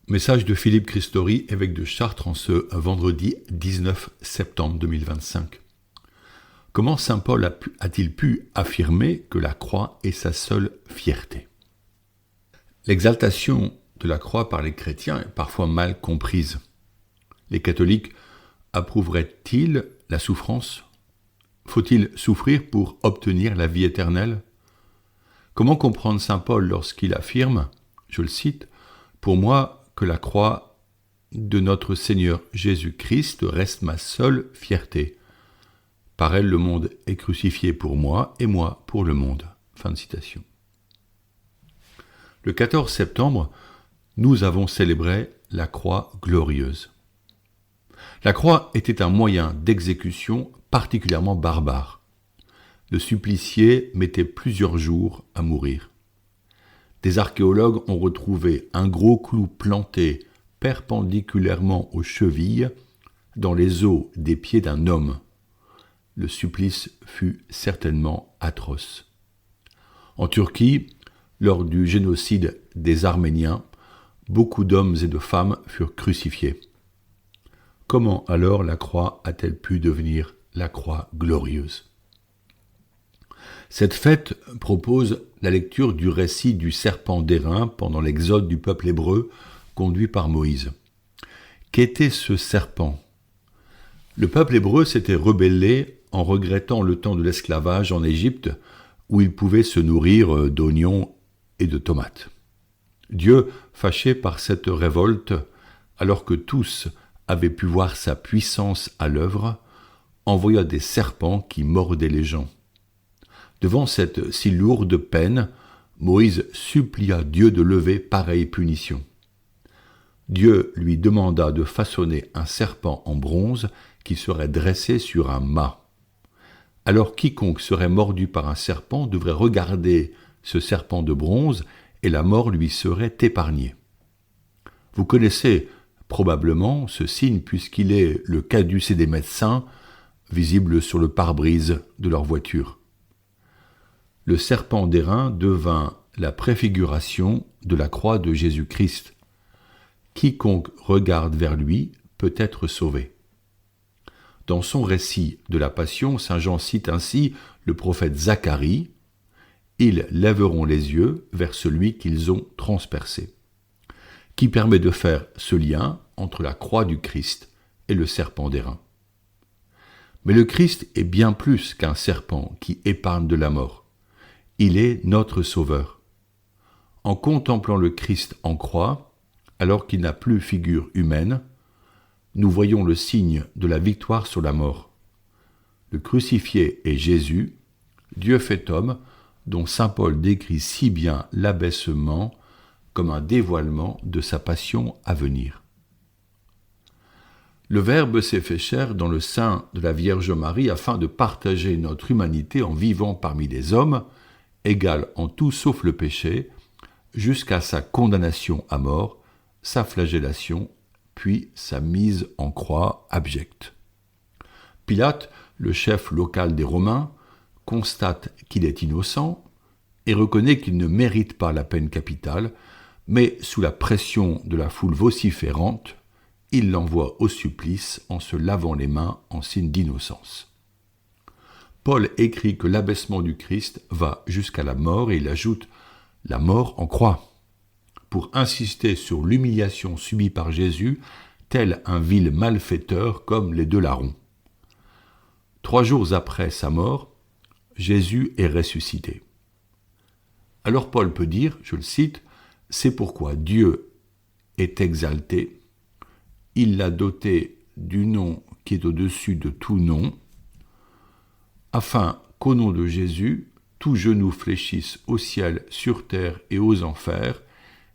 Message de Philippe Christori, évêque de Chartres, en ce vendredi 19 septembre 2025. Comment saint Paul a-t-il pu affirmer que la croix est sa seule fierté ? L'exaltation de la croix par les chrétiens est parfois mal comprise. Les catholiques approuveraient-ils la souffrance ? Faut-il souffrir pour obtenir la vie éternelle ? Comment comprendre saint Paul lorsqu'il affirme, je le cite, « Pour moi, que la croix de notre Seigneur Jésus-Christ reste ma seule fierté. Par elle, le monde est crucifié pour moi et moi pour le monde. » Fin de citation. Le 14 septembre, nous avons célébré la croix glorieuse. La croix était un moyen d'exécution particulièrement barbare. Le supplicié mettait plusieurs jours à mourir. Des archéologues ont retrouvé un gros clou planté perpendiculairement aux chevilles dans les os des pieds d'un homme. Le supplice fut certainement atroce. En Turquie, lors du génocide des Arméniens, beaucoup d'hommes et de femmes furent crucifiés. Comment alors la croix a-t-elle pu devenir la croix glorieuse ? Cette fête propose la lecture du récit du serpent d'airain pendant l'exode du peuple hébreu conduit par Moïse. Qu'était ce serpent ? Le peuple hébreu s'était rebellé en regrettant le temps de l'esclavage en Égypte où il pouvait se nourrir d'oignons et de tomates. Dieu, fâché par cette révolte, alors que tous avaient pu voir sa puissance à l'œuvre, envoya des serpents qui mordaient les gens. Devant cette si lourde peine, Moïse supplia Dieu de lever pareille punition. Dieu lui demanda de façonner un serpent en bronze qui serait dressé sur un mât. Alors quiconque serait mordu par un serpent devrait regarder ce serpent de bronze et la mort lui serait épargnée. Vous connaissez probablement ce signe puisqu'il est le caducée des médecins, visible sur le pare-brise de leur voiture. Le serpent d'airain devint la préfiguration de la croix de Jésus-Christ. Quiconque regarde vers lui peut être sauvé. Dans son récit de la Passion, saint Jean cite ainsi le prophète Zacharie. « Ils lèveront les yeux vers celui qu'ils ont transpercé », qui permet de faire ce lien entre la croix du Christ et le serpent d'airain. Mais le Christ est bien plus qu'un serpent qui épargne de la mort. Il est notre Sauveur. En contemplant le Christ en croix, alors qu'il n'a plus figure humaine, nous voyons le signe de la victoire sur la mort. Le crucifié est Jésus, Dieu fait homme, dont saint Paul décrit si bien l'abaissement comme un dévoilement de sa passion à venir. Le Verbe s'est fait chair dans le sein de la Vierge Marie afin de partager notre humanité en vivant parmi les hommes, égal en tout sauf le péché, jusqu'à sa condamnation à mort, sa flagellation, puis sa mise en croix abjecte. Pilate, le chef local des Romains, constate qu'il est innocent et reconnaît qu'il ne mérite pas la peine capitale, mais sous la pression de la foule vociférante, il l'envoie au supplice en se lavant les mains en signe d'innocence. Paul écrit que l'abaissement du Christ va jusqu'à la mort et il ajoute « la mort en croix » pour insister sur l'humiliation subie par Jésus, tel un vil malfaiteur comme les deux larrons. 3 jours après sa mort, Jésus est ressuscité. Alors Paul peut dire, je le cite, « C'est pourquoi Dieu est exalté, il l'a doté du nom qui est au-dessus de tout nom, afin qu'au nom de Jésus, tout genou fléchisse au ciel, sur terre et aux enfers,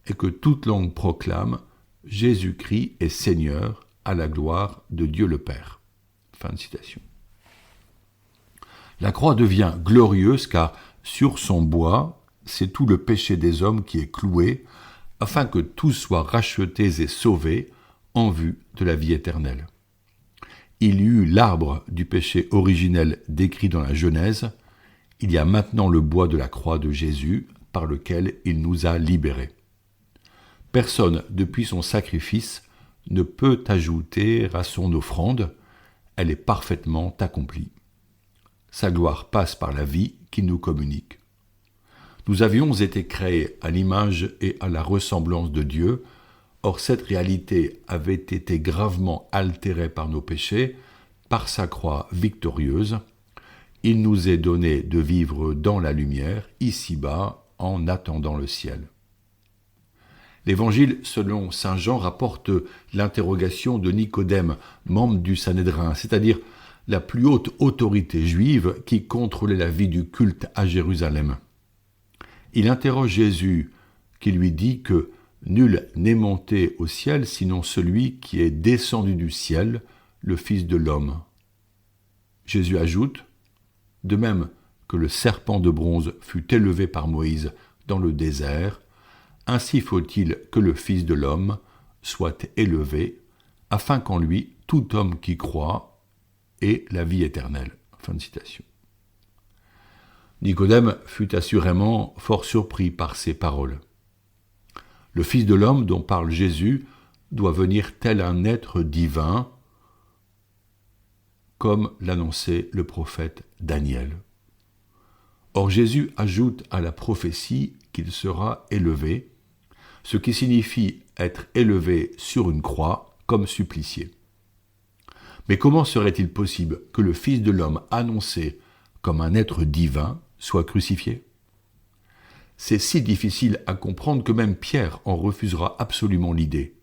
et que toute langue proclame Jésus-Christ est Seigneur à la gloire de Dieu le Père. » Fin de citation. La croix devient glorieuse car sur son bois, c'est tout le péché des hommes qui est cloué, afin que tous soient rachetés et sauvés en vue de la vie éternelle. Il y eut l'arbre du péché originel décrit dans la Genèse, il y a maintenant le bois de la croix de Jésus par lequel il nous a libérés. Personne, depuis son sacrifice, ne peut ajouter à son offrande, elle est parfaitement accomplie. Sa gloire passe par la vie qu'il nous communique. Nous avions été créés à l'image et à la ressemblance de Dieu, or cette réalité avait été gravement altérée par nos péchés, par sa croix victorieuse. Il nous est donné de vivre dans la lumière, ici-bas, en attendant le ciel. L'Évangile, selon saint Jean, rapporte l'interrogation de Nicodème, membre du Sanhédrin, c'est-à-dire la plus haute autorité juive qui contrôlait la vie du culte à Jérusalem. Il interroge Jésus, qui lui dit que nul n'est monté au ciel sinon celui qui est descendu du ciel, le Fils de l'homme. Jésus ajoute, de même que le serpent de bronze fut élevé par Moïse dans le désert, ainsi faut-il que le Fils de l'homme soit élevé, afin qu'en lui tout homme qui croit ait la vie éternelle. Fin de citation. Nicodème fut assurément fort surpris par ces paroles. Le Fils de l'homme dont parle Jésus doit venir tel un être divin, comme l'annonçait le prophète Daniel. Or Jésus ajoute à la prophétie qu'il sera élevé, ce qui signifie être élevé sur une croix comme supplicié. Mais comment serait-il possible que le Fils de l'homme annoncé comme un être divin soit crucifié? C'est si difficile à comprendre que même Pierre en refusera absolument l'idée.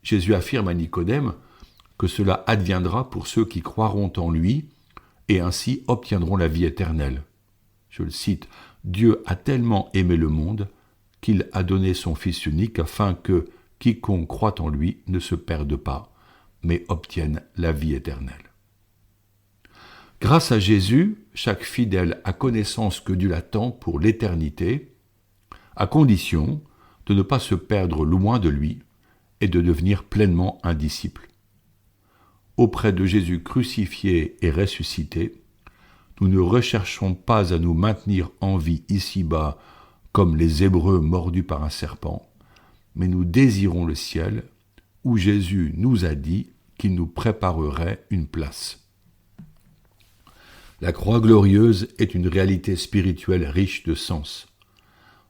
Jésus affirme à Nicodème que cela adviendra pour ceux qui croiront en lui et ainsi obtiendront la vie éternelle. Je le cite, « Dieu a tellement aimé le monde qu'il a donné son Fils unique afin que quiconque croit en lui ne se perde pas, mais obtienne la vie éternelle. » Grâce à Jésus, chaque fidèle a connaissance que Dieu l'attend pour l'éternité, à condition de ne pas se perdre loin de lui et de devenir pleinement un disciple. Auprès de Jésus crucifié et ressuscité, nous ne recherchons pas à nous maintenir en vie ici-bas comme les Hébreux mordus par un serpent, mais nous désirons le ciel où Jésus nous a dit qu'il nous préparerait une place. La croix glorieuse est une réalité spirituelle riche de sens.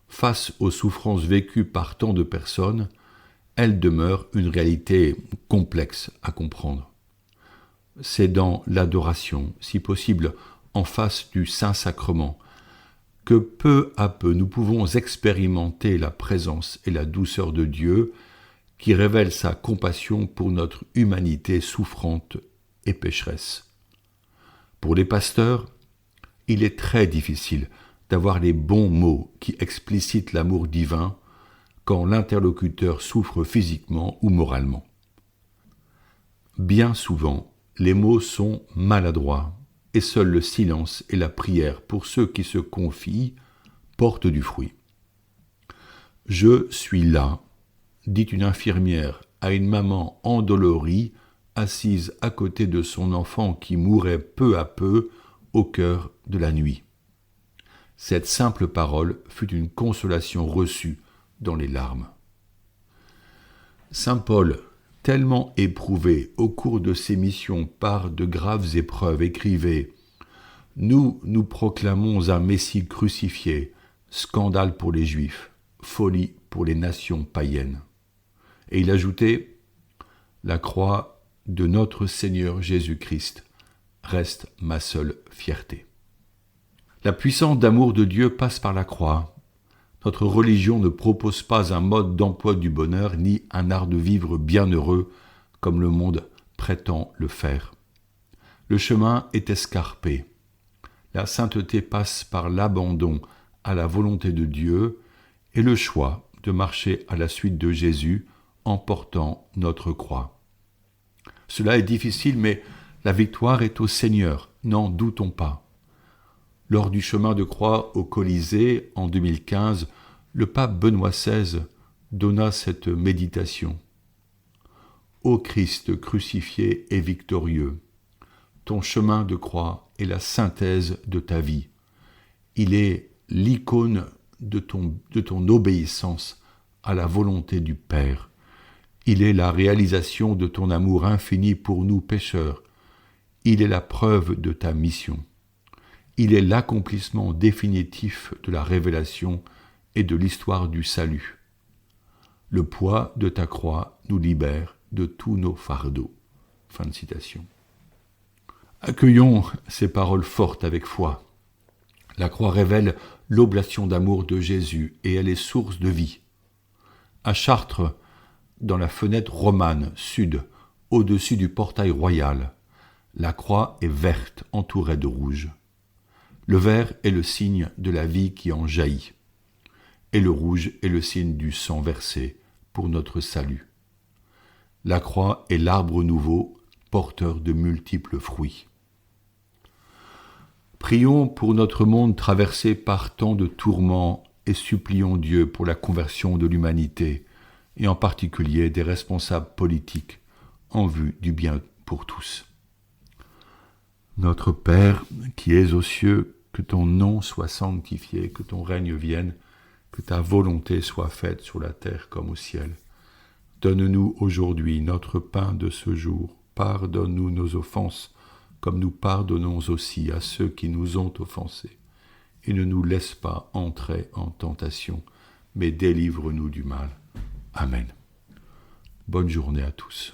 Face aux souffrances vécues par tant de personnes, elle demeure une réalité complexe à comprendre. C'est dans l'adoration, si possible en face du Saint-Sacrement, que peu à peu nous pouvons expérimenter la présence et la douceur de Dieu qui révèle sa compassion pour notre humanité souffrante et pécheresse. Pour les pasteurs, il est très difficile d'avoir les bons mots qui explicitent l'amour divin quand l'interlocuteur souffre physiquement ou moralement. Bien souvent, les mots sont maladroits et seul le silence et la prière pour ceux qui se confient portent du fruit. « Je suis là », dit une infirmière à une maman endolorie assise à côté de son enfant qui mourait peu à peu au cœur de la nuit. Cette simple parole fut une consolation reçue dans les larmes. Saint Paul, tellement éprouvé au cours de ses missions par de graves épreuves, écrivait « Nous proclamons un Messie crucifié, scandale pour les Juifs, folie pour les nations païennes. » Et il ajoutait « La croix de notre Seigneur Jésus-Christ reste ma seule fierté. » La puissance d'amour de Dieu passe par la croix. Notre religion ne propose pas un mode d'emploi du bonheur ni un art de vivre bienheureux comme le monde prétend le faire. Le chemin est escarpé. La sainteté passe par l'abandon à la volonté de Dieu et le choix de marcher à la suite de Jésus en portant notre croix. Cela est difficile, mais la victoire est au Seigneur, n'en doutons pas. Lors du chemin de croix au Colisée en 2015, le pape Benoît XVI donna cette méditation. Ô Christ crucifié et victorieux, ton chemin de croix est la synthèse de ta vie. Il est l'icône de ton obéissance à la volonté du Père. Il est la réalisation de ton amour infini pour nous pécheurs. Il est la preuve de ta mission. Il est l'accomplissement définitif de la révélation et de l'histoire du salut. Le poids de ta croix nous libère de tous nos fardeaux. Fin de citation. Accueillons ces paroles fortes avec foi. La croix révèle l'oblation d'amour de Jésus et elle est source de vie. À Chartres, dans la fenêtre romane sud, au-dessus du portail royal, la croix est verte, entourée de rouge. Le vert est le signe de la vie qui en jaillit, et le rouge est le signe du sang versé pour notre salut. La croix est l'arbre nouveau, porteur de multiples fruits. Prions pour notre monde traversé par tant de tourments et supplions Dieu pour la conversion de l'humanité, et en particulier des responsables politiques, en vue du bien pour tous. Notre Père, qui es aux cieux, que ton nom soit sanctifié, que ton règne vienne, que ta volonté soit faite sur la terre comme au ciel. Donne-nous aujourd'hui notre pain de ce jour. Pardonne-nous nos offenses, comme nous pardonnons aussi à ceux qui nous ont offensés. Et ne nous laisse pas entrer en tentation, mais délivre-nous du mal. Amen. Bonne journée à tous.